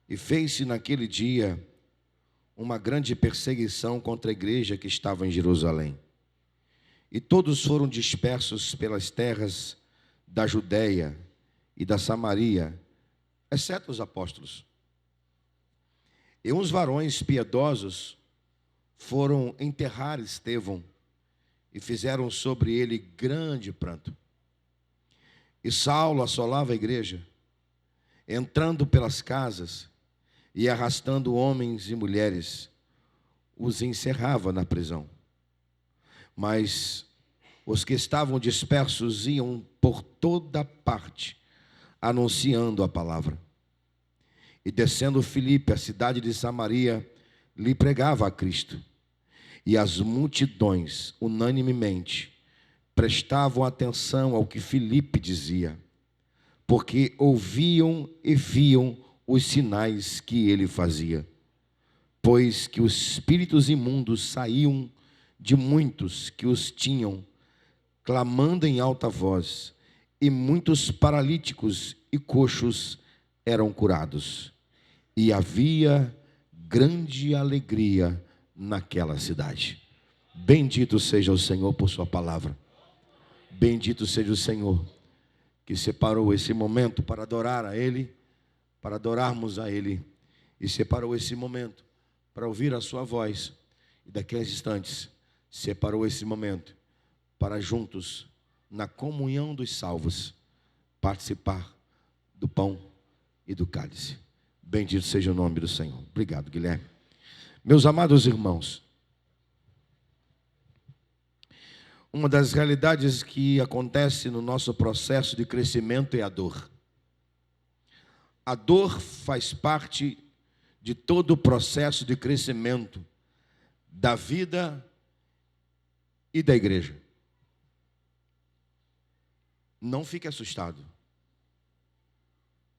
E fez-se naquele dia uma grande perseguição contra a igreja que estava em Jerusalém. E todos foram dispersos pelas terras da Judéia e da Samaria, exceto os apóstolos. E uns varões piedosos foram enterrar Estevão e fizeram sobre ele grande pranto. E Saulo assolava a igreja, entrando pelas casas e arrastando homens e mulheres, os encerrava na prisão. Mas os que estavam dispersos iam por toda parte, anunciando a palavra. E descendo Filipe, a cidade de Samaria, lhe pregava a Cristo. E as multidões, unanimemente, prestavam atenção ao que Filipe dizia, porque ouviam e viam os sinais que ele fazia. Pois que os espíritos imundos saíam de muitos que os tinham, clamando em alta voz, e muitos paralíticos e coxos eram curados. E havia grande alegria naquela cidade. Bendito seja o Senhor por sua palavra. Bendito seja o Senhor que separou esse momento para adorar a Ele, para adorarmos a Ele, e separou esse momento para ouvir a sua voz, e daqui a instantes separou esse momento para juntos, na comunhão dos salvos, participar do pão e do cálice. Bendito seja o nome do Senhor. Obrigado, Guilherme. Meus amados irmãos, uma das realidades que acontece no nosso processo de crescimento é a dor. A dor faz parte de todo o processo de crescimento da vida e da igreja. Não fique assustado.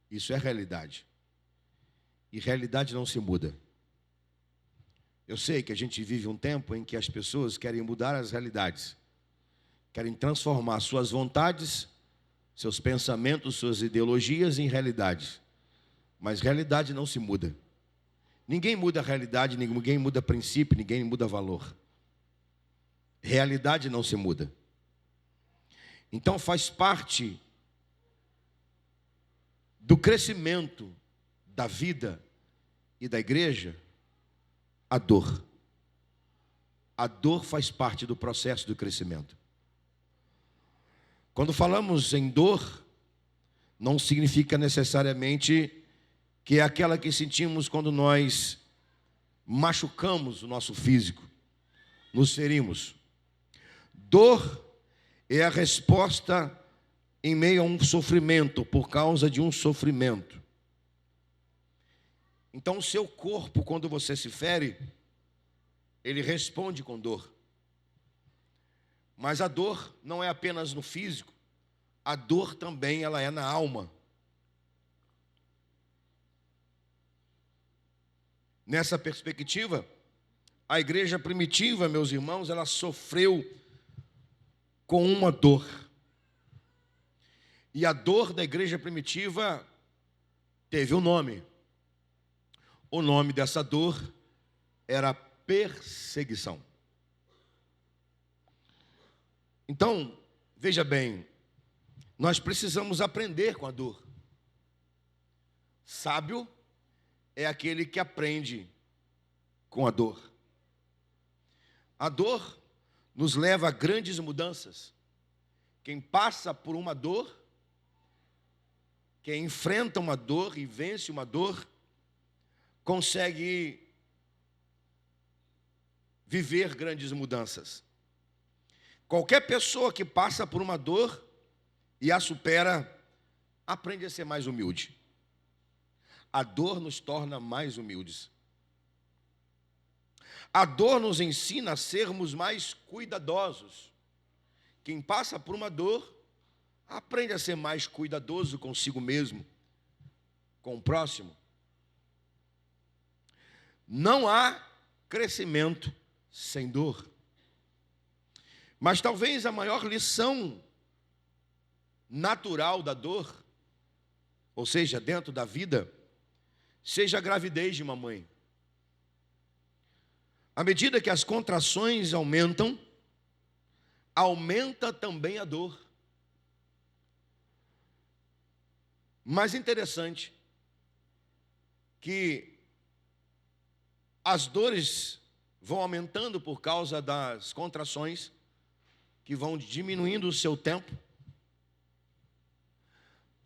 Isso é realidade. E realidade não se muda. Eu sei que a gente vive um tempo em que as pessoas querem mudar as realidades. Querem transformar suas vontades, seus pensamentos, suas ideologias em realidades. Mas realidade não se muda. Ninguém muda a realidade, ninguém muda princípio, ninguém muda valor. Realidade não se muda. Então faz parte do crescimento da vida e da igreja a dor. A dor faz parte do processo do crescimento. Quando falamos em dor, não significa necessariamente que é aquela que sentimos quando nós machucamos o nosso físico, nos ferimos. Dor é a resposta em meio a um sofrimento, por causa de um sofrimento. Então, o seu corpo, quando você se fere, ele responde com dor. Mas a dor não é apenas no físico, a dor também ela é na alma. Nessa perspectiva, a igreja primitiva, meus irmãos, ela sofreu com uma dor. E a dor da igreja primitiva teve um nome. O nome dessa dor era perseguição. Então, veja bem, nós precisamos aprender com a dor. Sábio é aquele que aprende com a dor. A dor nos leva a grandes mudanças. Quem passa por uma dor, quem enfrenta uma dor e vence uma dor, consegue viver grandes mudanças. Qualquer pessoa que passa por uma dor e a supera, aprende a ser mais humilde. A dor nos torna mais humildes. A dor nos ensina a sermos mais cuidadosos. Quem passa por uma dor, aprende a ser mais cuidadoso consigo mesmo, com o próximo. Não há crescimento sem dor. Mas talvez a maior lição natural da dor, ou seja, dentro da vida, seja a gravidez de uma mãe. À medida que as contrações aumentam, aumenta também a dor. Mais interessante que as dores vão aumentando por causa das contrações, que vão diminuindo o seu tempo.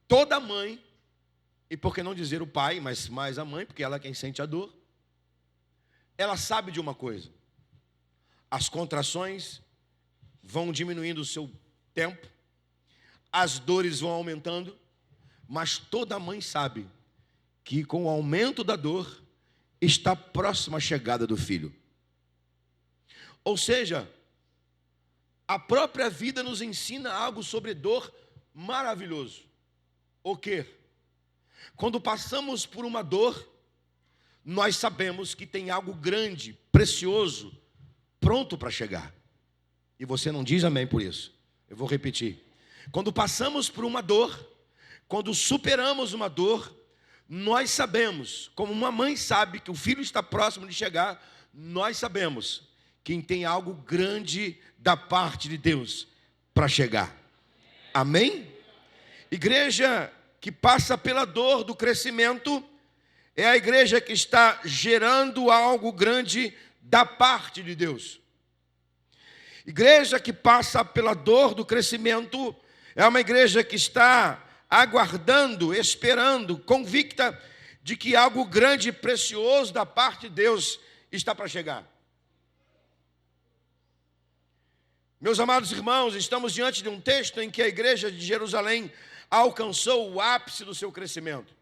Toda mãe, e por que não dizer o pai, mas mais a mãe, porque ela é quem sente a dor, ela sabe de uma coisa: as contrações vão diminuindo o seu tempo, as dores vão aumentando, mas toda mãe sabe que com o aumento da dor está próxima a chegada do filho. Ou seja, a própria vida nos ensina algo sobre dor maravilhoso. O quê? Quando passamos por uma dor, nós sabemos que tem algo grande, precioso, pronto para chegar. E você não diz amém por isso. Eu vou repetir. Quando passamos por uma dor, quando superamos uma dor, nós sabemos, como uma mãe sabe que o filho está próximo de chegar, nós sabemos que tem algo grande da parte de Deus para chegar. Amém? Igreja que passa pela dor do crescimento é a igreja que está gerando algo grande da parte de Deus. Igreja que passa pela dor do crescimento é uma igreja que está aguardando, esperando, convicta de que algo grande e precioso da parte de Deus está para chegar. Meus amados irmãos, estamos diante de um texto em que a igreja de Jerusalém alcançou o ápice do seu crescimento.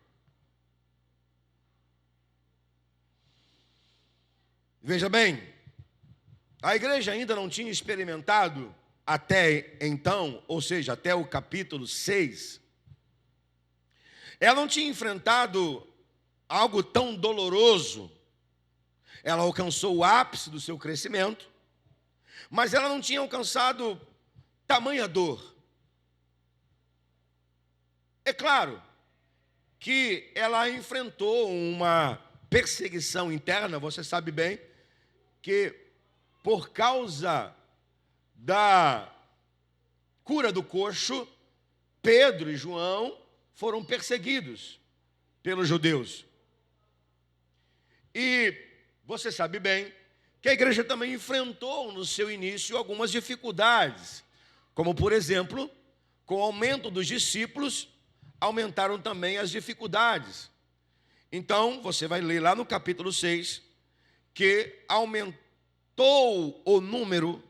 Veja bem, a igreja ainda não tinha experimentado até então, ou seja, até o capítulo 6, ela não tinha enfrentado algo tão doloroso. Ela alcançou o ápice do seu crescimento, mas ela não tinha alcançado tamanha dor. É claro que ela enfrentou uma perseguição interna, você sabe bem, que por causa da cura do coxo, Pedro e João foram perseguidos pelos judeus. E você sabe bem que a igreja também enfrentou no seu início algumas dificuldades, como por exemplo, com o aumento dos discípulos, aumentaram também as dificuldades. Então, você vai ler lá no capítulo 6, que aumentou o número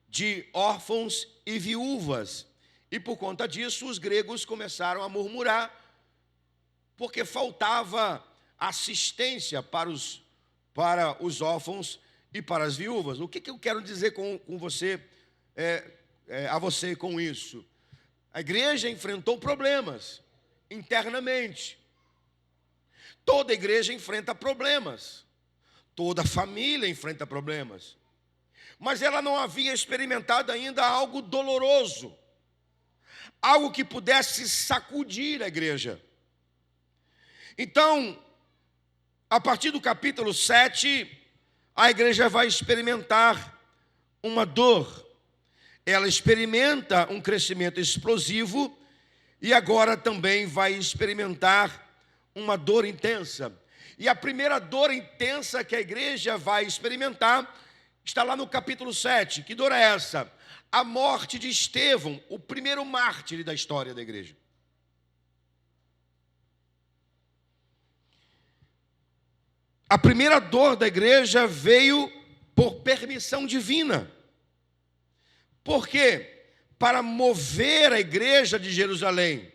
de órfãos e viúvas. E por conta disso, os gregos começaram a murmurar, porque faltava assistência para os órfãos e para as viúvas. O que eu quero dizer com você, a você com isso? A igreja enfrentou problemas internamente. Toda igreja enfrenta problemas. Toda família enfrenta problemas. Mas ela não havia experimentado ainda algo doloroso, algo que pudesse sacudir a igreja. Então, a partir do capítulo 7, a igreja vai experimentar uma dor. Ela experimenta um crescimento explosivo e agora também vai experimentar uma dor intensa. E a primeira dor intensa que a igreja vai experimentar está lá no capítulo 7. Que dor é essa? A morte de Estevão, o primeiro mártir da história da igreja. A primeira dor da igreja veio por permissão divina. Por quê? Para mover a igreja de Jerusalém.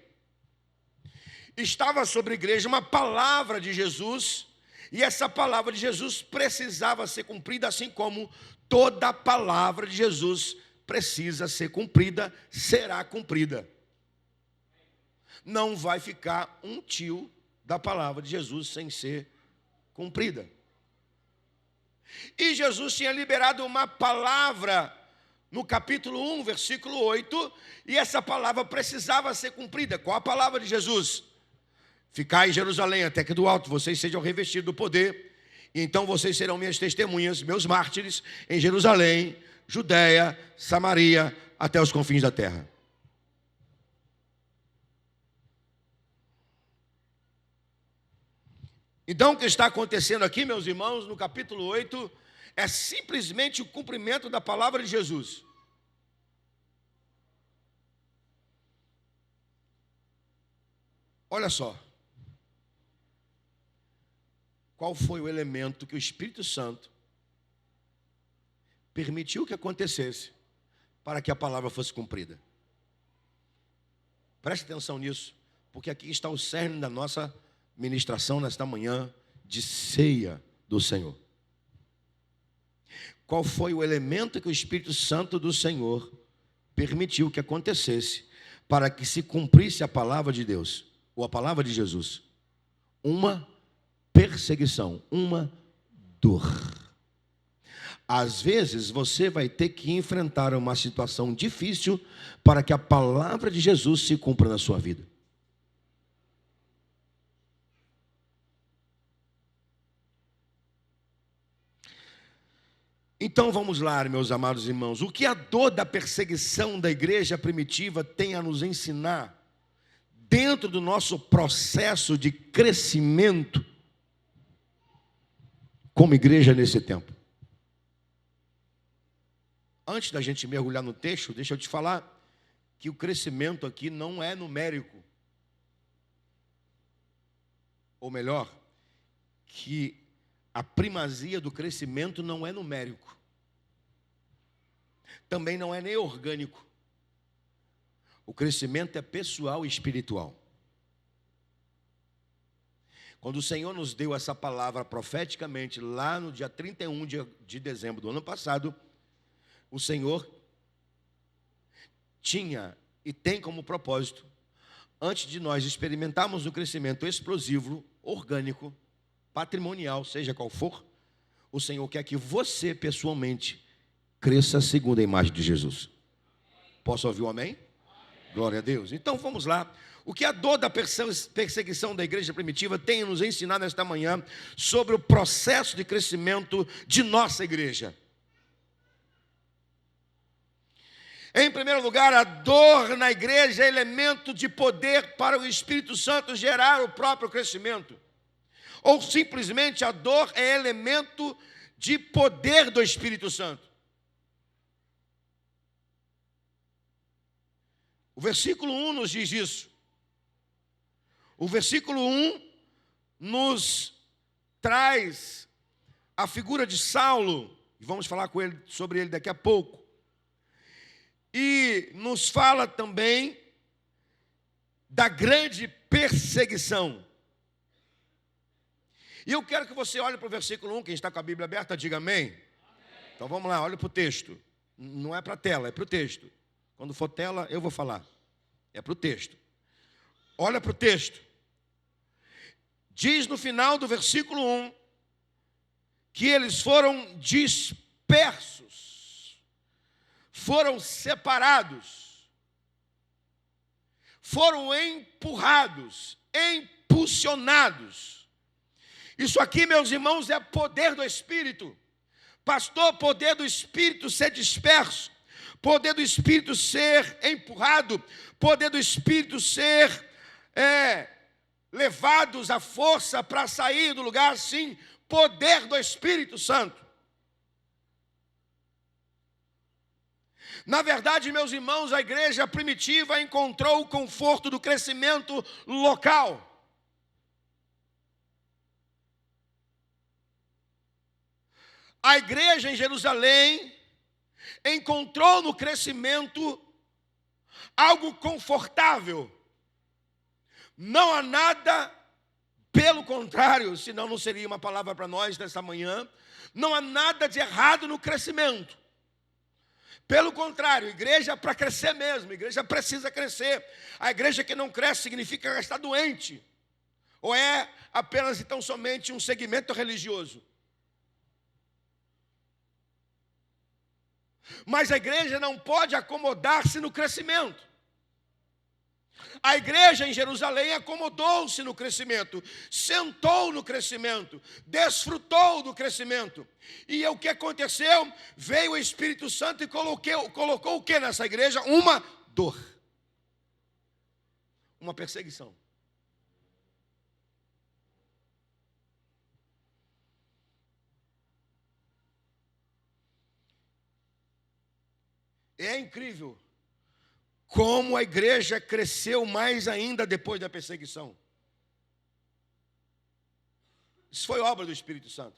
Estava sobre a igreja uma palavra de Jesus, e essa palavra de Jesus precisava ser cumprida, assim como toda palavra de Jesus precisa ser cumprida, será cumprida. Não vai ficar um tio da palavra de Jesus sem ser cumprida. E Jesus tinha liberado uma palavra no capítulo 1, versículo 8, e essa palavra precisava ser cumprida. Qual a palavra de Jesus? Ficai em Jerusalém até que do alto vocês sejam revestidos do poder, e então vocês serão minhas testemunhas, meus mártires, em Jerusalém, Judéia, Samaria, até os confins da terra. Então, o que está acontecendo aqui, meus irmãos, no capítulo 8, é simplesmente o cumprimento da palavra de Jesus. Olha só. Qual foi o elemento que o Espírito Santo permitiu que acontecesse para que a palavra fosse cumprida? Preste atenção nisso, porque aqui está o cerne da nossa ministração nesta manhã de ceia do Senhor. Qual foi o elemento que o Espírito Santo do Senhor permitiu que acontecesse para que se cumprisse a palavra de Deus, ou a palavra de Jesus? Uma perseguição, uma dor. Às vezes você vai ter que enfrentar uma situação difícil para que a palavra de Jesus se cumpra na sua vida. Então vamos lá, meus amados irmãos. O que a dor da perseguição da igreja primitiva tem a nos ensinar dentro do nosso processo de crescimento como igreja nesse tempo? Antes da gente mergulhar no texto, deixa eu te falar que o crescimento aqui não é numérico. Ou melhor, que a primazia do crescimento não é numérico. Também não é nem orgânico. O crescimento é pessoal e espiritual. Quando o Senhor nos deu essa palavra profeticamente, lá no dia 31 de dezembro do ano passado, o Senhor tinha e tem como propósito, antes de nós experimentarmos o crescimento explosivo, orgânico, patrimonial, seja qual for, o Senhor quer que você, pessoalmente, cresça segundo a imagem de Jesus. Posso ouvir um amém? Glória a Deus. Então vamos lá. O que a dor da perseguição da igreja primitiva tem a nos ensinar nesta manhã sobre o processo de crescimento de nossa igreja? Em primeiro lugar, a dor na igreja é elemento de poder para o Espírito Santo gerar o próprio crescimento. Ou simplesmente a dor é elemento de poder do Espírito Santo. O versículo 1 nos diz isso. O versículo 1 nos traz a figura de Saulo, e vamos falar sobre ele daqui a pouco. E nos fala também da grande perseguição. E eu quero que você olhe para o versículo 1, quem está com a Bíblia aberta, diga amém. Então vamos lá, olha para o texto. Não é para a tela, é para o texto. Quando for tela, eu vou falar. É para o texto. Olha para o texto. Diz no final do versículo 1 que eles foram dispersos, foram separados, foram empurrados, impulsionados. Isso aqui, meus irmãos, é poder do Espírito. Pastor, poder do Espírito ser disperso, poder do Espírito ser empurrado, poder do Espírito ser levados à força para sair do lugar, sim, poder do Espírito Santo. Na verdade, meus irmãos, a igreja primitiva encontrou o conforto do crescimento local. A igreja em Jerusalém encontrou no crescimento algo confortável. Não há nada, pelo contrário, senão não seria uma palavra para nós nessa manhã, não há nada de errado no crescimento. Pelo contrário, igreja para crescer mesmo, igreja precisa crescer. A igreja que não cresce significa que está doente, ou é apenas então somente um segmento religioso. Mas a igreja não pode acomodar-se no crescimento. A igreja em Jerusalém acomodou-se no crescimento, sentou no crescimento, desfrutou do crescimento. E o que aconteceu? Veio o Espírito Santo e colocou o que nessa igreja? Uma dor, uma perseguição. É incrível como a igreja cresceu mais ainda depois da perseguição. Isso foi obra do Espírito Santo.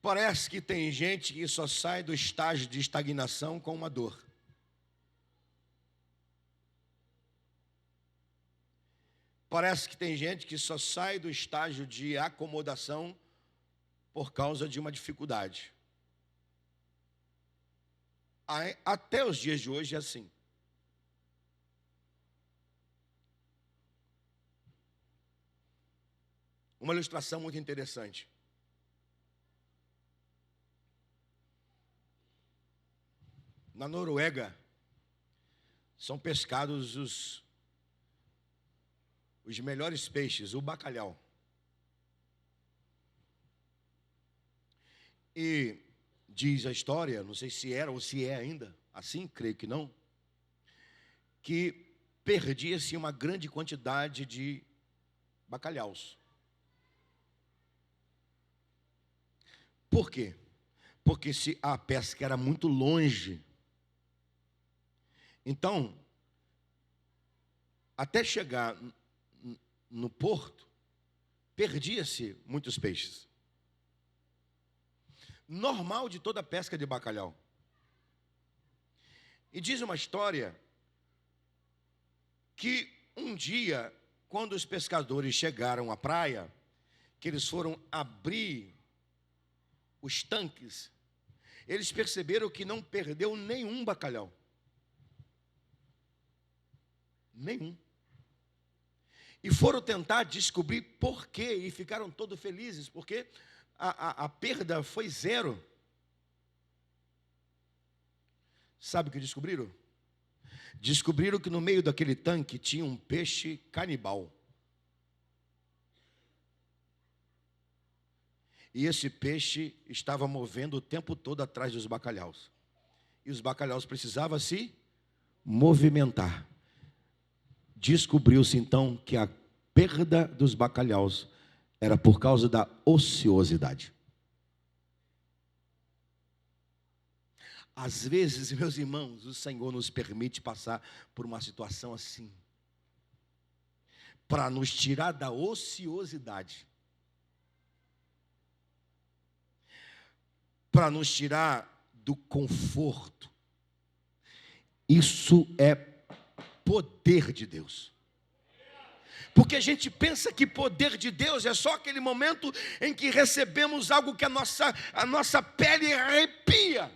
Parece que tem gente que só sai do estágio de estagnação com uma dor. Parece que tem gente que só sai do estágio de acomodação por causa de uma dificuldade. Até os dias de hoje é assim. Uma ilustração muito interessante. Na Noruega, são pescados os melhores peixes, o bacalhau. E diz a história, não sei se era ou se é ainda assim, creio que não, que perdia-se uma grande quantidade de bacalhaus. Por quê? Porque se a pesca era muito longe, então, até chegar no porto, perdia-se muitos peixes. Normal de toda pesca de bacalhau. E diz uma história que um dia, quando os pescadores chegaram à praia, que eles foram abrir os tanques, eles perceberam que não perdeu nenhum bacalhau. Nenhum. E foram tentar descobrir por quê, e ficaram todos felizes, porque a perda foi zero. Sabe o que descobriram? Descobriram que no meio daquele tanque tinha um peixe canibal. E esse peixe estava movendo o tempo todo atrás dos bacalhaus. E os bacalhaus precisavam se movimentar. Descobriu-se então que a perda dos bacalhaus era por causa da ociosidade. Às vezes, meus irmãos, o Senhor nos permite passar por uma situação assim, para nos tirar da ociosidade, para nos tirar do conforto. Isso é poder de Deus. Porque a gente pensa que poder de Deus é só aquele momento em que recebemos algo que a nossa pele arrepia.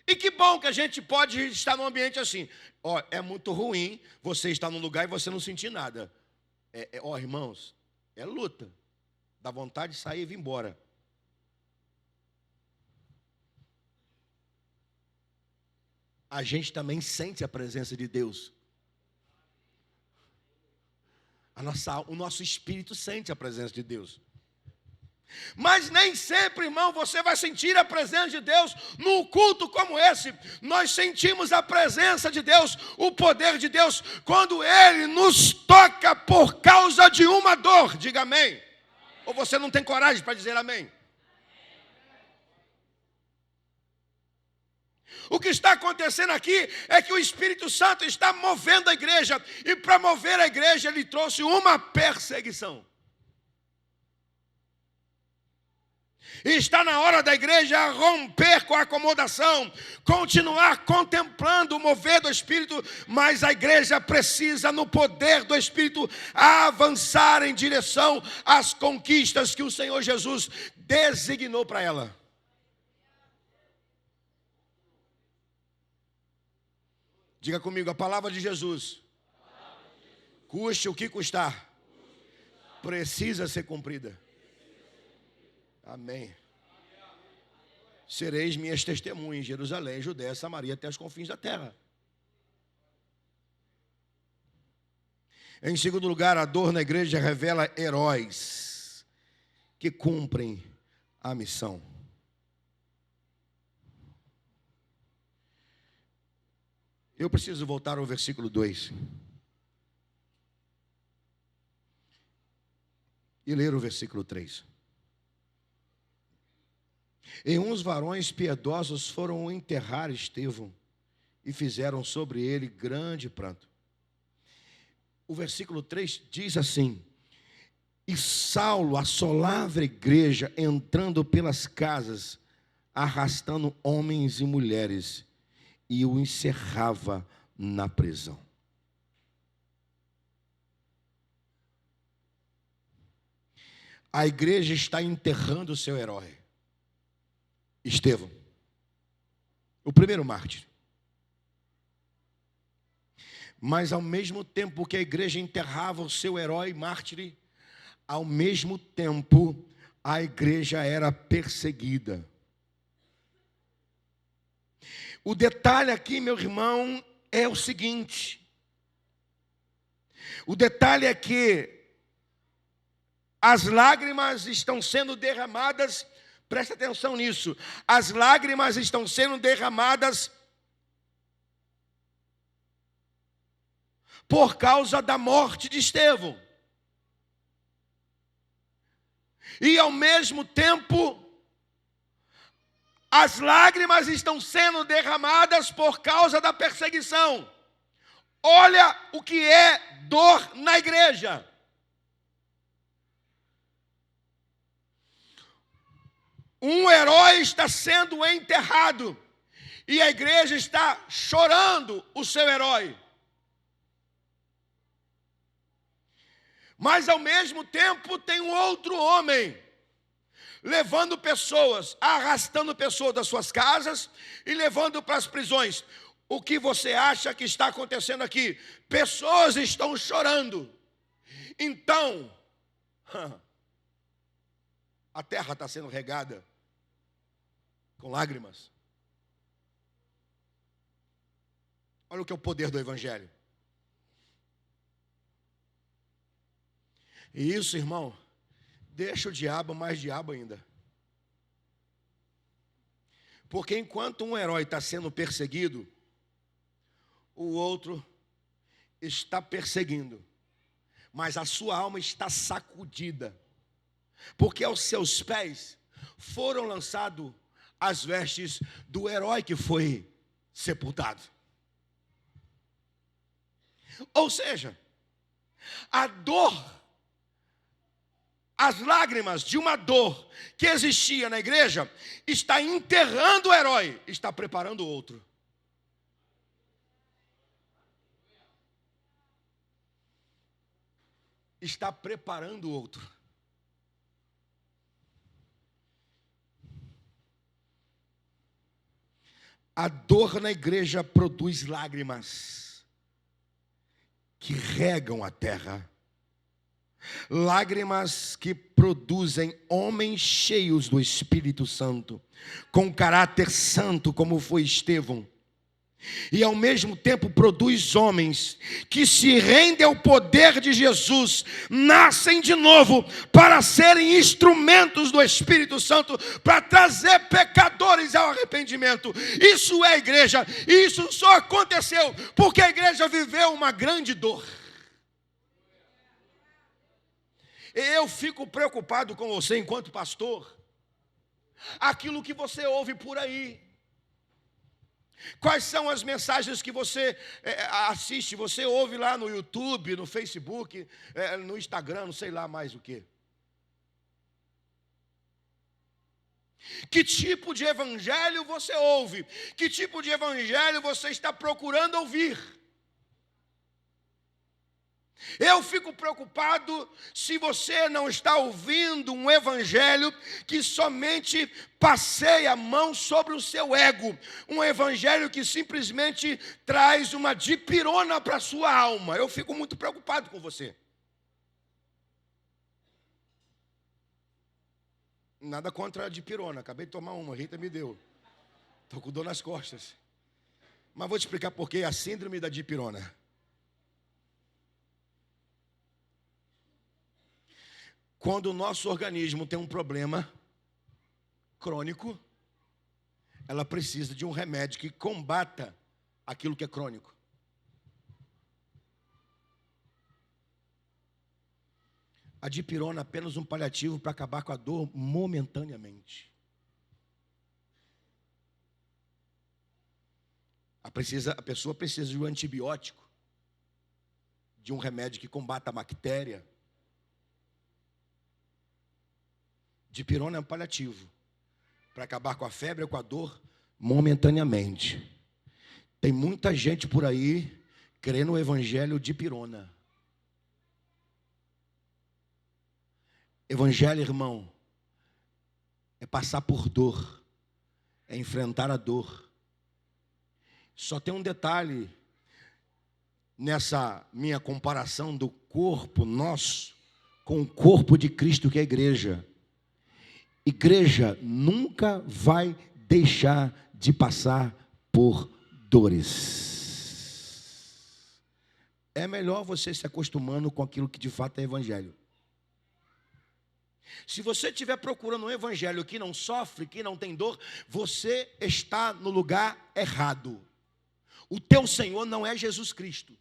E que bom que a gente pode estar num ambiente assim. É muito ruim você estar num lugar e você não sentir nada. Irmãos, é luta. Dá vontade de sair e vir embora. A gente também sente a presença de Deus. O nosso espírito sente a presença de Deus. Mas nem sempre, irmão, você vai sentir a presença de Deus num culto como esse. Nós sentimos a presença de Deus, o poder de Deus, quando Ele nos toca por causa de uma dor. Diga amém. Ou você não tem coragem para dizer amém? O que está acontecendo aqui é que o Espírito Santo está movendo a igreja. E para mover a igreja, Ele trouxe uma perseguição. E está na hora da igreja romper com a acomodação, continuar contemplando o mover do Espírito, mas a igreja precisa, no poder do Espírito, avançar em direção às conquistas que o Senhor Jesus designou para ela. Diga comigo, a palavra de Jesus, custe o que custar, precisa ser cumprida. Amém. sereis minhas testemunhas em Jerusalém, Judéia, Samaria, até os confins da terra. Em segundo lugar, a dor na igreja revela heróis que cumprem a missão. Eu preciso voltar ao versículo 2 e ler o versículo 3. E uns varões piedosos foram enterrar Estevão e fizeram sobre ele grande pranto. O versículo 3 diz assim: e Saulo assolava a igreja, entrando pelas casas, arrastando homens e mulheres, e o encerrava na prisão. A igreja está enterrando o seu herói, Estevão, o primeiro mártir. Mas ao mesmo tempo que a igreja enterrava o seu herói mártir, ao mesmo tempo a igreja era perseguida. O detalhe aqui, meu irmão, é o seguinte: o detalhe é que as lágrimas estão sendo derramadas, presta atenção nisso, as lágrimas estão sendo derramadas por causa da morte de Estevão. E ao mesmo tempo, as lágrimas estão sendo derramadas por causa da perseguição. Olha o que é dor na igreja. Um herói está sendo enterrado e a igreja está chorando o seu herói. Mas ao mesmo tempo tem um outro homem levando pessoas, arrastando pessoas das suas casas e levando para as prisões. O que você acha que está acontecendo aqui? Pessoas estão chorando. Então, a terra está sendo regada com lágrimas. Olha o que é o poder do evangelho. E isso, irmão, deixa o diabo mais diabo ainda. Porque enquanto um herói está sendo perseguido, o outro está perseguindo, mas a sua alma está sacudida, porque aos seus pés foram lançadas as vestes do herói que foi sepultado. Ou seja, a dor, as lágrimas de uma dor que existia na igreja está enterrando o herói, está preparando o outro. Está preparando o outro. A dor na igreja produz lágrimas que regam a terra. Lágrimas que produzem homens cheios do Espírito Santo, com caráter santo, como foi Estevão. E ao mesmo tempo produz homens que se rendem ao poder de Jesus, nascem de novo para serem instrumentos do Espírito Santo, para trazer pecadores ao arrependimento. Isso é a igreja, e isso só aconteceu porque a igreja viveu uma grande dor. Eu fico preocupado com você enquanto pastor, aquilo que você ouve por aí. Quais são as mensagens que você assiste, você ouve lá no YouTube, no Facebook, no Instagram, não sei lá mais o quê. Que tipo de evangelho você ouve? Que tipo de evangelho você está procurando ouvir? Eu fico preocupado se você não está ouvindo um evangelho que somente passeia a mão sobre o seu ego. Um evangelho que simplesmente traz uma dipirona para a sua alma. Eu fico muito preocupado com você. Nada contra a dipirona. Acabei de tomar uma, a Rita me deu. Estou com dor nas costas. Mas vou te explicar por quê. A síndrome da dipirona. Quando o nosso organismo tem um problema crônico, ela precisa de um remédio que combata aquilo que é crônico. A dipirona é apenas um paliativo para acabar com a dor momentaneamente. A pessoa precisa de um antibiótico, de um remédio que combata a bactéria. Dipirona é um paliativo para acabar com a febre ou com a dor momentaneamente. Tem muita gente por aí crendo no evangelho dipirona. Evangelho, irmão, é passar por dor, é enfrentar a dor. Só tem um detalhe nessa minha comparação do corpo nosso com o corpo de Cristo, que é a igreja. Igreja nunca vai deixar de passar por dores. É melhor você se acostumando com aquilo que de fato é evangelho. Se você estiver procurando um evangelho que não sofre, que não tem dor, você está no lugar errado. O teu Senhor não é Jesus Cristo.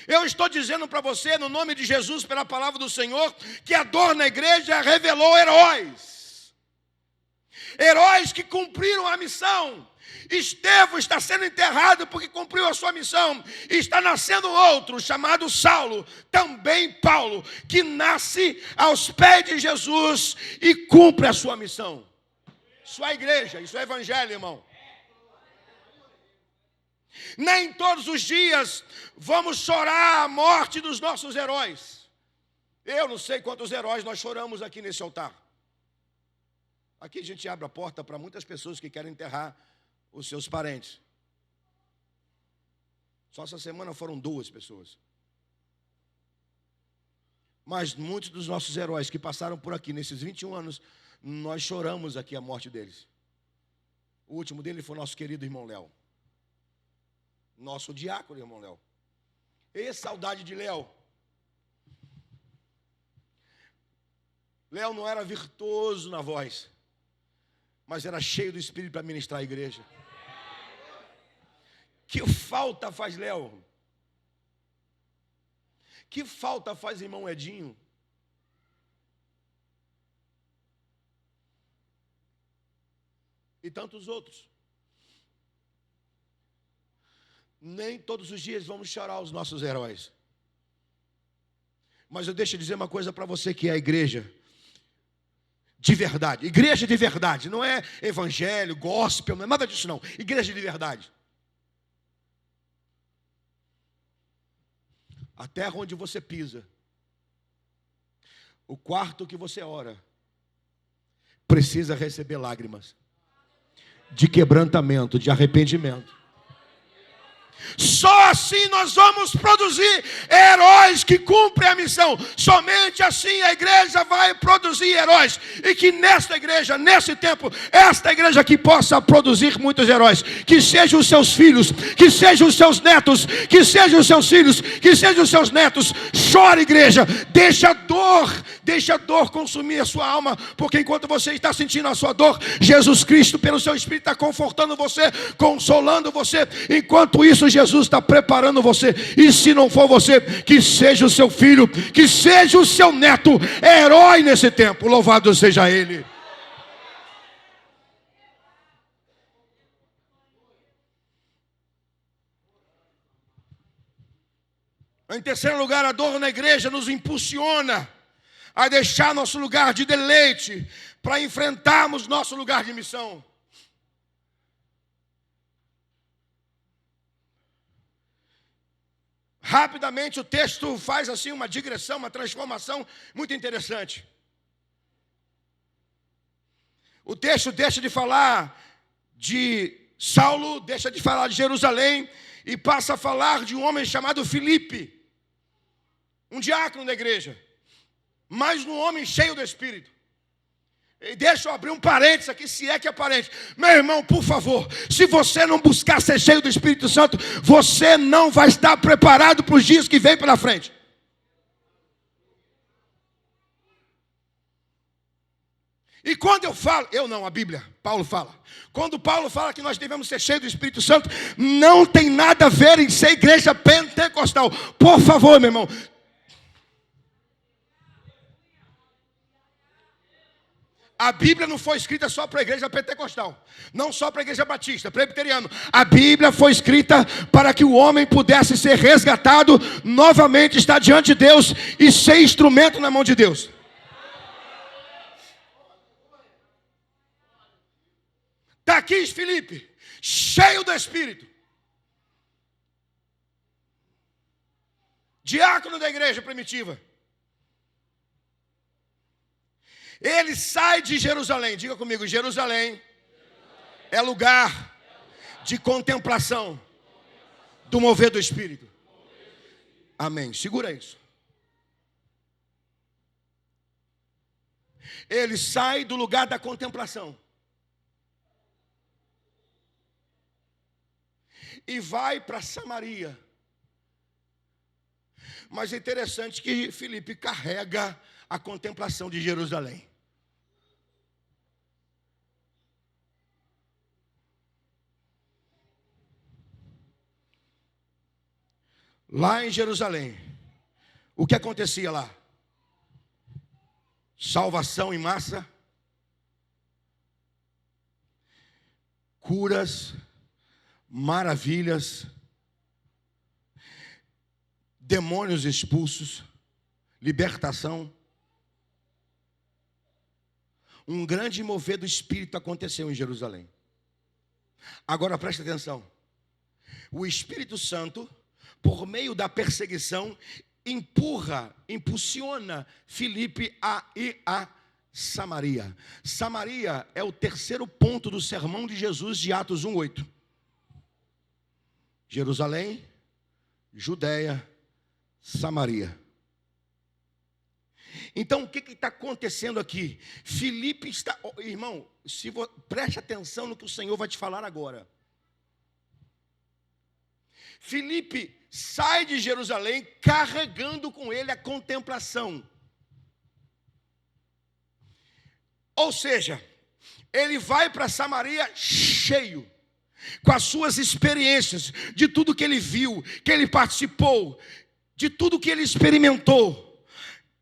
Eu estou dizendo para você, no nome de Jesus, pela palavra do Senhor, que a dor na igreja revelou heróis. Heróis que cumpriram a missão. Estevão está sendo enterrado porque cumpriu a sua missão. E está nascendo outro, chamado Saulo, também Paulo, que nasce aos pés de Jesus e cumpre a sua missão. Isso é igreja, isso é evangelho, irmão. Nem todos os dias vamos chorar a morte dos nossos heróis. Eu não sei quantos heróis nós choramos aqui nesse altar. Aqui a gente abre a porta para muitas pessoas que querem enterrar os seus parentes. Só essa semana foram 2 pessoas. Mas muitos dos nossos heróis que passaram por aqui nesses 21 anos, nós choramos aqui a morte deles. O último dele foi o nosso querido irmão Léo. Nosso diácono, irmão Léo. E saudade de Léo. Léo não era virtuoso na voz, mas era cheio do Espírito para ministrar a igreja. Que falta faz Léo? Que falta faz irmão Edinho? E tantos outros. Nem todos os dias vamos chorar os nossos heróis. Mas eu deixo dizer uma coisa para você que é a igreja de verdade. Igreja de verdade. Não é evangelho, gospel, não é nada disso não. Igreja de verdade. A terra onde você pisa, o quarto que você ora, precisa receber lágrimas de quebrantamento, de arrependimento. Só assim nós vamos produzir heróis que cumprem a missão. Somente assim a igreja vai produzir heróis. E que nesta igreja, nesse tempo, esta igreja aqui possa produzir muitos heróis. Que sejam os seus filhos, que sejam os seus netos, que sejam os seus filhos, que sejam os seus netos. Chora, igreja, deixa a dor consumir a sua alma. Porque enquanto você está sentindo a sua dor, Jesus Cristo, pelo seu Espírito, está confortando você, consolando você. Enquanto isso, Jesus está preparando você. E se não for você, que seja o seu filho, que seja o seu neto herói nesse tempo. Louvado seja Ele. Em terceiro lugar, a dor na igreja nos impulsiona a deixar nosso lugar de deleite para enfrentarmos nosso lugar de missão. Rapidamente o texto faz assim uma digressão, uma transformação muito interessante. O texto deixa de falar de Saulo, deixa de falar de Jerusalém e passa a falar de um homem chamado Filipe, um diácono da igreja. mas no homem cheio do Espírito. E deixa eu abrir um parênteses aqui, se é que é parênteses. Meu irmão, por favor, se você não buscar ser cheio do Espírito Santo, você não vai estar preparado para os dias que vem pela frente. E quando eu falo, a Bíblia, Paulo fala. Quando Paulo fala que nós devemos ser cheios do Espírito Santo, não tem nada a ver em ser igreja pentecostal. Por favor, meu irmão. A Bíblia não foi escrita só para a igreja pentecostal, não só para a igreja batista, presbiteriana. A Bíblia foi escrita para que o homem pudesse ser resgatado, novamente estar diante de Deus e ser instrumento na mão de Deus. Está aqui Filipe, cheio do Espírito. Diácono da igreja primitiva. Ele sai de Jerusalém. Diga comigo, Jerusalém é lugar de contemplação do mover do Espírito. Amém. Segura isso. Ele sai do lugar da contemplação e vai para Samaria. Mas é interessante que Filipe carrega a contemplação de Jerusalém. Lá em Jerusalém, o que acontecia lá? Salvação em massa, curas, maravilhas, demônios expulsos, libertação. Um grande mover do Espírito aconteceu em Jerusalém. Agora preste atenção. O Espírito Santo, por meio da perseguição, impulsiona Filipe a ir a Samaria. Samaria é o terceiro ponto do sermão de Jesus de Atos 1:8. Jerusalém, Judeia, Samaria. Então, o que está acontecendo aqui? Filipe está... Irmão, preste atenção no que o Senhor vai te falar agora. Filipe sai de Jerusalém carregando com ele a contemplação. Ou seja, ele vai para Samaria cheio, com as suas experiências, de tudo que ele viu, que ele participou, de tudo que ele experimentou,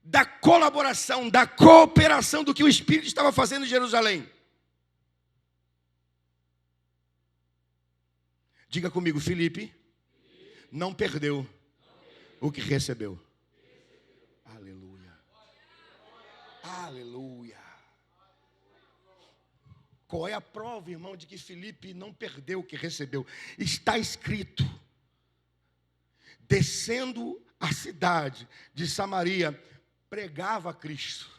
da colaboração, da cooperação do que o Espírito estava fazendo em Jerusalém. Diga comigo, Filipe não perdeu o que recebeu. Aleluia. Aleluia. Qual é a prova, irmão, de que Filipe não perdeu o que recebeu? Está escrito: descendo a cidade de Samaria, pregava a Cristo.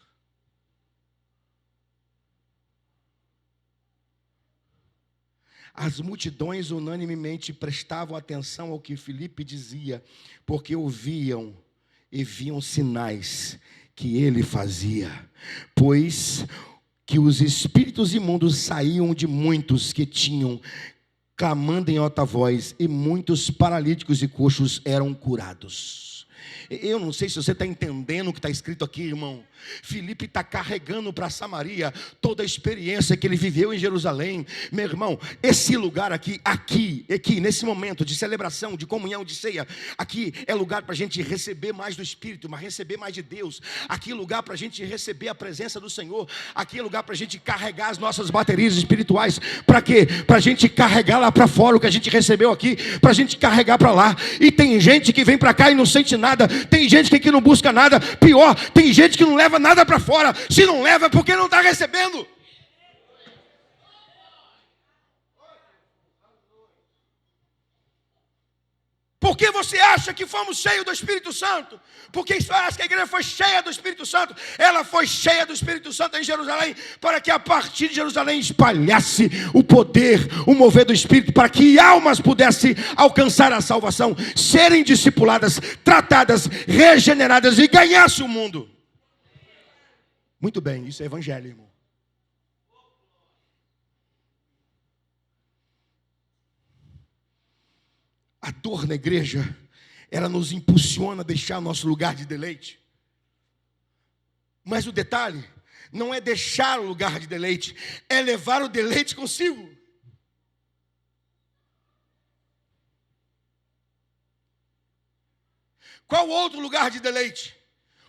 As multidões unanimemente prestavam atenção ao que Filipe dizia, porque ouviam e viam sinais que ele fazia, pois que os espíritos imundos saíam de muitos que tinham, clamando em alta voz, e muitos paralíticos e coxos eram curados. Eu não sei se você está entendendo o que está escrito aqui, irmão. Filipe está carregando para Samaria toda a experiência que ele viveu em Jerusalém. Meu irmão, esse lugar aqui, nesse momento de celebração, de comunhão, de ceia, aqui é lugar para a gente receber mais do Espírito, mas receber mais de Deus. Aqui é lugar para a gente receber a presença do Senhor. Aqui é lugar para a gente carregar as nossas baterias espirituais. Para quê? Para a gente carregar lá para fora o que a gente recebeu aqui, para a gente carregar para lá. E tem gente que vem para cá e não sente nada. Tem gente que aqui não busca nada. Pior, tem gente que não leva nada para fora. Se não leva é porque não está recebendo. Por que você acha que fomos cheios do Espírito Santo? Porque você acha que a igreja foi cheia do Espírito Santo? Ela foi cheia do Espírito Santo em Jerusalém, para que a partir de Jerusalém espalhasse o poder, o mover do Espírito, para que almas pudessem alcançar a salvação, serem discipuladas, tratadas, regeneradas e ganhasse o mundo. Muito bem, isso é evangelho, irmão. A dor na igreja, ela nos impulsiona a deixar nosso lugar de deleite. Mas o detalhe não é deixar o lugar de deleite, é levar o deleite consigo. Qual outro lugar de deleite?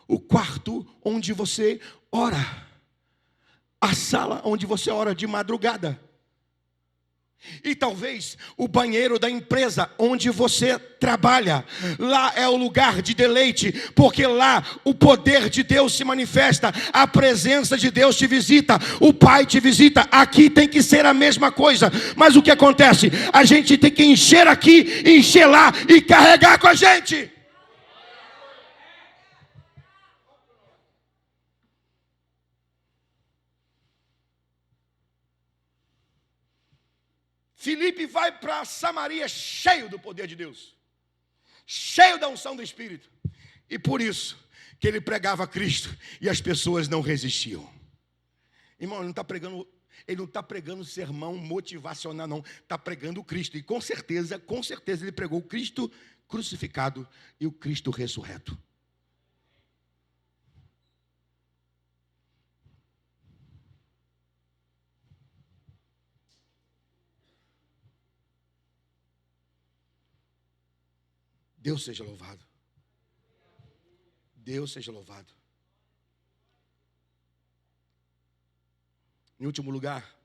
O quarto onde você ora. A sala onde você ora de madrugada. E talvez o banheiro da empresa onde você trabalha. Lá é o lugar de deleite, porque lá o poder de Deus se manifesta, a presença de Deus te visita, o Pai te visita. Aqui tem que ser a mesma coisa. Mas o que acontece? A gente tem que encher aqui, encher lá e carregar com a gente. Filipe vai para Samaria cheio do poder de Deus, cheio da unção do Espírito. E por isso que ele pregava Cristo e as pessoas não resistiam. Irmão, ele não está pregando sermão motivacional, não. Está pregando Cristo. E com certeza ele pregou o Cristo crucificado e o Cristo ressurreto. Deus seja louvado. Deus seja louvado. Em último lugar,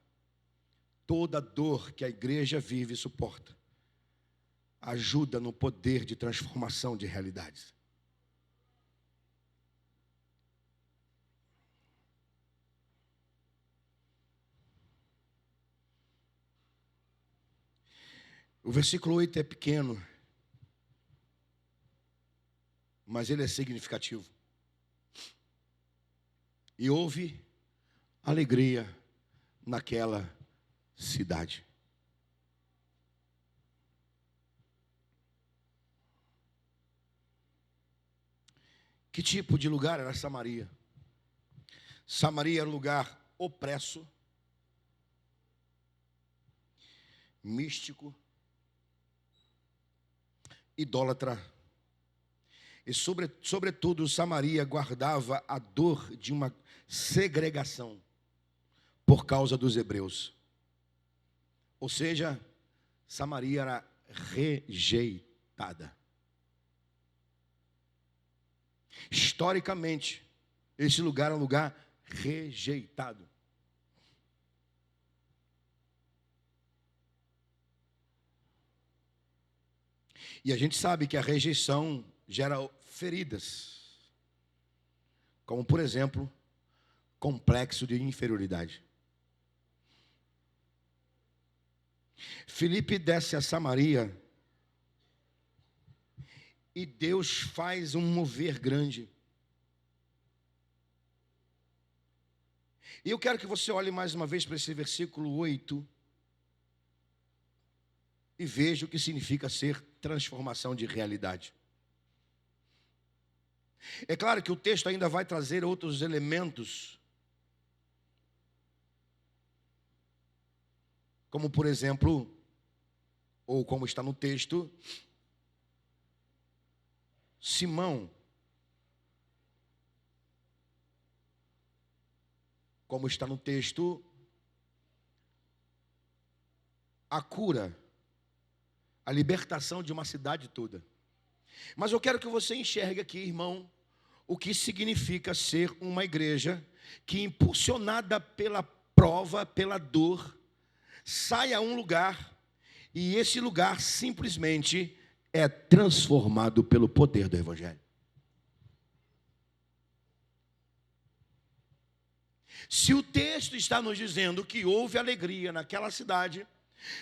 toda dor que a igreja vive e suporta ajuda no poder de transformação de realidades. O versículo 8 é pequeno, mas ele é significativo. E houve alegria naquela cidade. Que tipo de lugar era Samaria? Samaria era um lugar opresso, místico, idólatra. E sobretudo Samaria guardava a dor de uma segregação por causa dos hebreus. Ou seja, Samaria era rejeitada. Historicamente, esse lugar é um lugar rejeitado. E a gente sabe que a rejeição gera feridas, como por exemplo, complexo de inferioridade. Filipe desce a Samaria e Deus faz um mover grande. E eu quero que você olhe mais uma vez para esse versículo 8 e veja o que significa ser transformação de realidade. É claro que o texto ainda vai trazer outros elementos, como por exemplo, ou como está no texto, Simão, como está no texto, a cura, a libertação de uma cidade toda. Mas eu quero que você enxergue aqui, irmão, o que significa ser uma igreja que, impulsionada pela prova, pela dor, sai a um lugar e esse lugar simplesmente é transformado pelo poder do Evangelho. Se o texto está nos dizendo que houve alegria naquela cidade,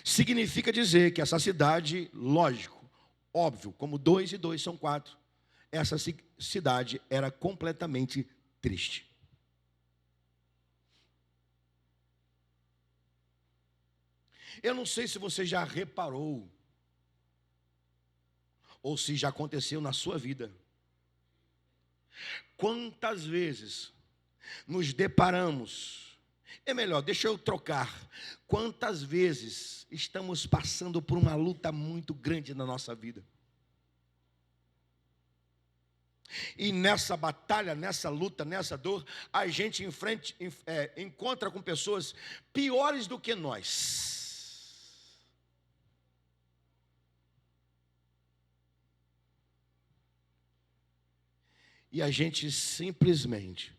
significa dizer que essa cidade, lógico, óbvio, como 2 e 2 são 4, essa cidade era completamente triste. Eu não sei se você já reparou, ou se já aconteceu na sua vida, quantas vezes nos deparamos, é melhor, deixa eu trocar. Quantas vezes estamos passando por uma luta muito grande na nossa vida? E nessa batalha, nessa luta, nessa dor, a gente encontra com pessoas piores do que nós. E a gente simplesmente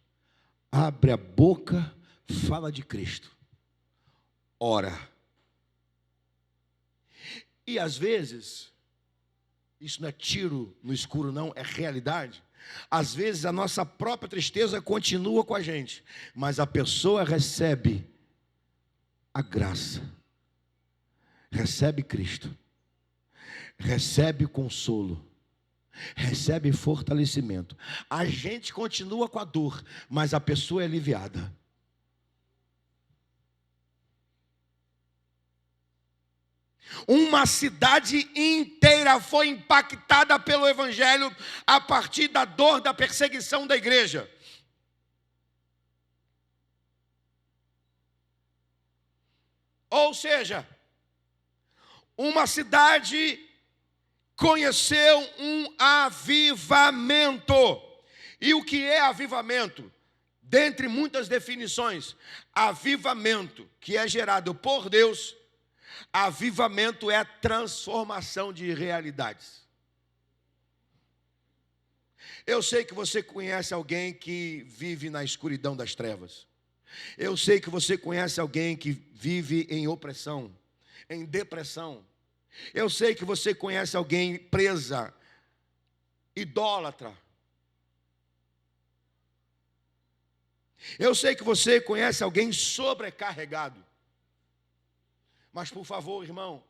abre a boca, fala de Cristo, ora. E às vezes, isso não é tiro no escuro não, é realidade. Às vezes a nossa própria tristeza continua com a gente, mas a pessoa recebe a graça, recebe Cristo, recebe consolo, recebe fortalecimento. A gente continua com a dor, mas a pessoa é aliviada. Uma cidade inteira foi impactada pelo Evangelho a partir da dor da perseguição da igreja. Ou seja, uma cidade conheceu um avivamento. E o que é avivamento? Dentre muitas definições, avivamento que é gerado por Deus. Avivamento é a transformação de realidades. Eu sei que você conhece alguém que vive na escuridão das trevas. Eu sei que você conhece alguém que vive em opressão, em depressão. Eu sei que você conhece alguém presa, idólatra. Eu sei que você conhece alguém sobrecarregado. Mas, por favor, irmão,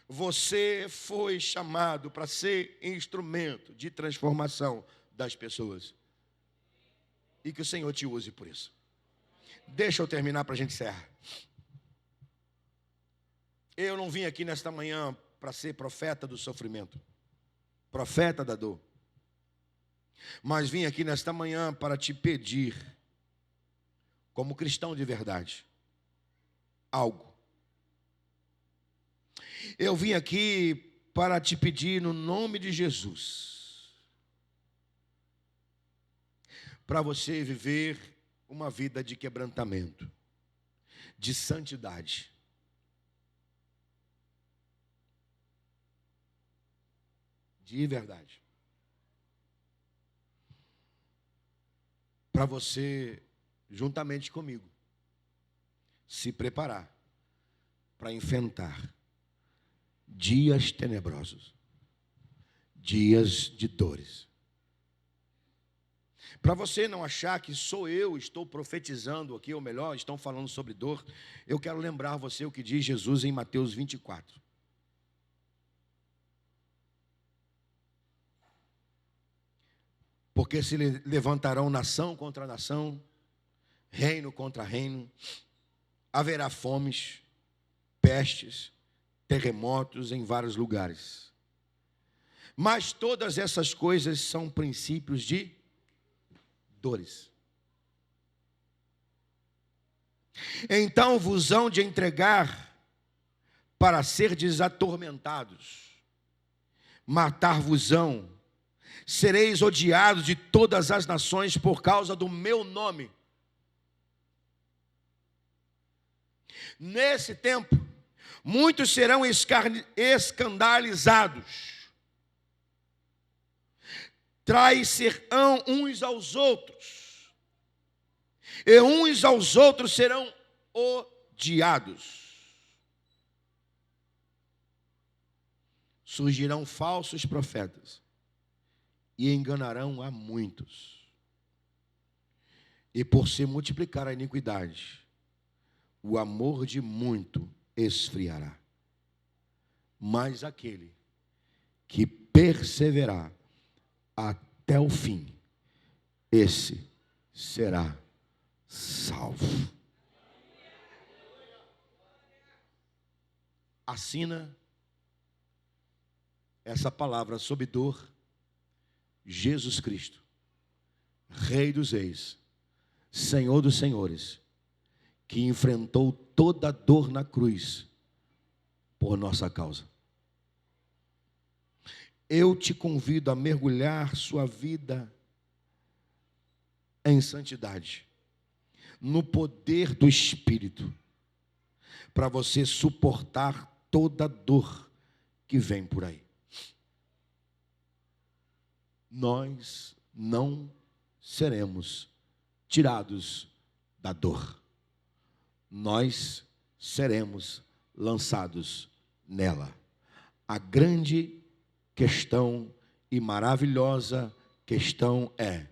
você foi chamado para ser instrumento de transformação das pessoas. E que o Senhor te use por isso. Deixa eu terminar para a gente encerrar. Eu não vim aqui nesta manhã para ser profeta do sofrimento, profeta da dor. Mas vim aqui nesta manhã para te pedir, como cristão de verdade, algo. Eu vim aqui para te pedir no nome de Jesus, para você viver uma vida de quebrantamento, de santidade. De verdade. Para você, juntamente comigo, se preparar para enfrentar dias tenebrosos, dias de dores. Para você não achar que sou eu, estou profetizando aqui, ou melhor, estão falando sobre dor, eu quero lembrar você o que diz Jesus em Mateus 24. Porque se levantarão nação contra nação, reino contra reino, haverá fomes, pestes, terremotos em vários lugares. Mas todas essas coisas são princípios de dores. Então vos hão de entregar para serdes atormentados, matar-vos-ão, sereis odiados de todas as nações por causa do meu nome. Nesse tempo, muitos serão escandalizados, traiçoeirão uns aos outros, e uns aos outros serão odiados. Surgirão falsos profetas e enganarão a muitos. E por se multiplicar a iniquidade, o amor de muito esfriará. Mas aquele que perseverar até o fim, esse será salvo. Assina essa palavra sob dor, Jesus Cristo, Rei dos Reis, Senhor dos senhores, que enfrentou toda a dor na cruz por nossa causa. Eu te convido a mergulhar sua vida em santidade, no poder do Espírito, para você suportar toda dor que vem por aí. Nós não seremos tirados da dor. Nós seremos lançados nela. A grande questão e maravilhosa questão é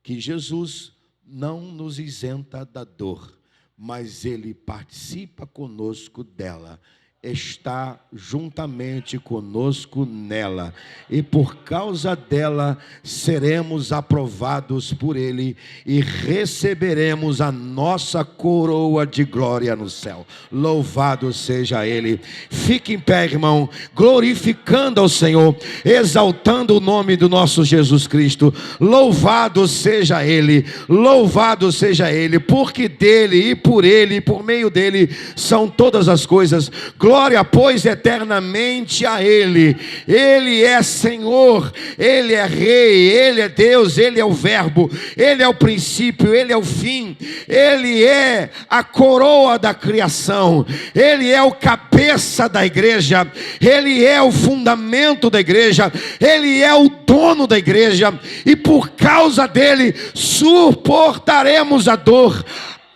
que Jesus não nos isenta da dor, mas Ele participa conosco dela, está juntamente conosco nela, e por causa dela seremos aprovados por Ele e receberemos a nossa coroa de glória no céu. Louvado seja Ele. Fique em pé, irmão, glorificando ao Senhor, exaltando o nome do nosso Jesus Cristo. Louvado seja Ele, louvado seja Ele, porque dele e por Ele e por meio dele são todas as coisas. Glória, pois, eternamente a Ele. Ele é Senhor, Ele é Rei, Ele é Deus, Ele é o Verbo, Ele é o princípio, Ele é o fim, Ele é a coroa da criação, Ele é o cabeça da igreja, Ele é o fundamento da igreja, Ele é o dono da igreja, e por causa dele suportaremos a dor,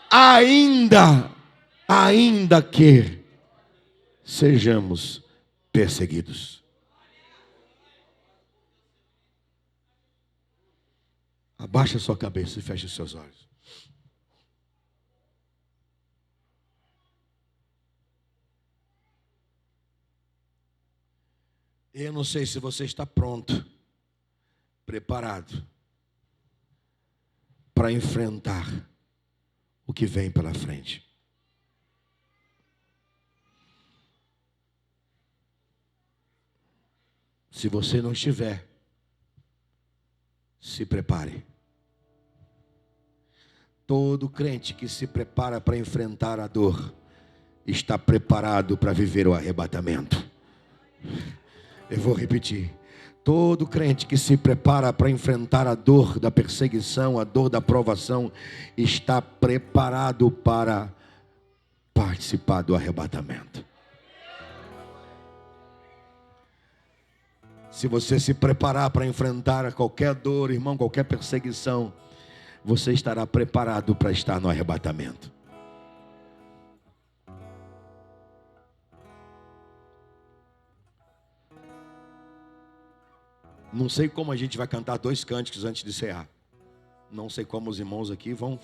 ainda que sejamos perseguidos. Abaixa sua cabeça e feche os seus olhos. Eu não sei se você está pronto, preparado para enfrentar o que vem pela frente. Se você não estiver, se prepare. Todo crente que se prepara para enfrentar a dor está preparado para viver o arrebatamento. Eu vou repetir. Todo crente que se prepara para enfrentar a dor da perseguição, a dor da provação, está preparado para participar do arrebatamento. Se você se preparar para enfrentar qualquer dor, irmão, qualquer perseguição, você estará preparado para estar no arrebatamento. Não sei como a gente vai cantar 2 cânticos antes de cear. Não sei como os irmãos aqui vão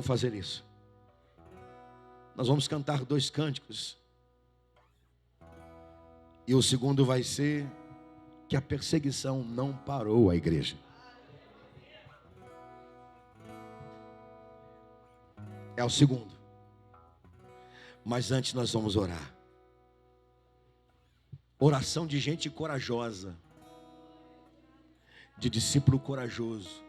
fazer isso. Nós vamos cantar 2 cânticos. E o segundo vai ser que a perseguição não parou a igreja. É o segundo. Mas antes nós vamos orar. Oração de gente corajosa, de discípulo corajoso.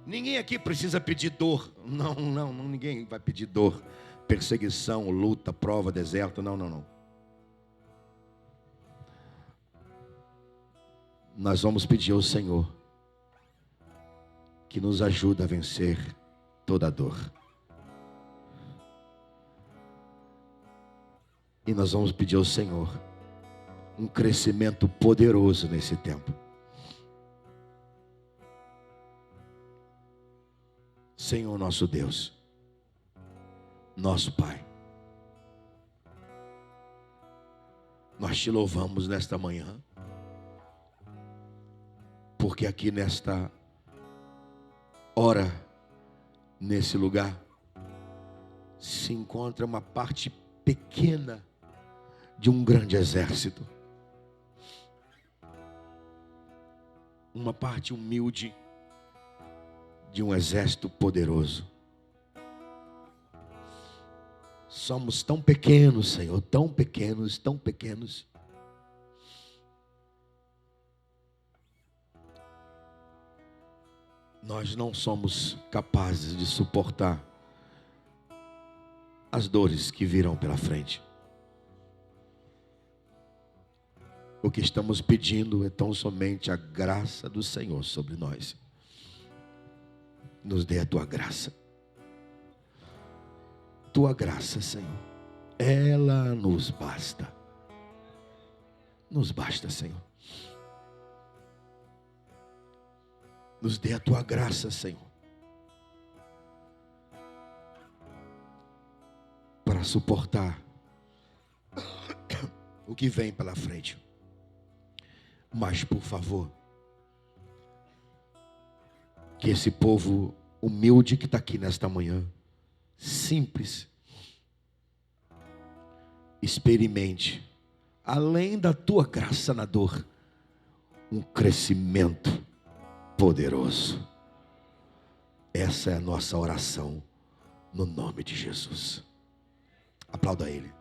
Ninguém aqui precisa pedir dor. Não, ninguém vai pedir dor. Perseguição, luta, prova, deserto. Não. Nós vamos pedir ao Senhor que nos ajude a vencer toda a dor. E nós vamos pedir ao Senhor um crescimento poderoso nesse tempo. Senhor nosso Deus, nosso Pai, nós te louvamos nesta manhã, porque aqui nesta hora, nesse lugar, se encontra uma parte pequena de um grande exército. Uma parte humilde de um exército poderoso. Somos tão pequenos, Senhor, tão pequenos. nós não somos capazes de suportar as dores que virão pela frente. O que estamos pedindo é tão somente a graça do Senhor sobre nós. Nos dê a tua graça. Tua graça, Senhor. Ela nos basta. Nos basta, Senhor. Nos dê a tua graça, Senhor. Para suportar o que vem pela frente. Mas, por favor, que esse povo humilde que está aqui nesta manhã, simples, experimente, além da tua graça na dor, um crescimento poderoso. Essa é a nossa oração, no nome de Jesus. Aplauda Ele.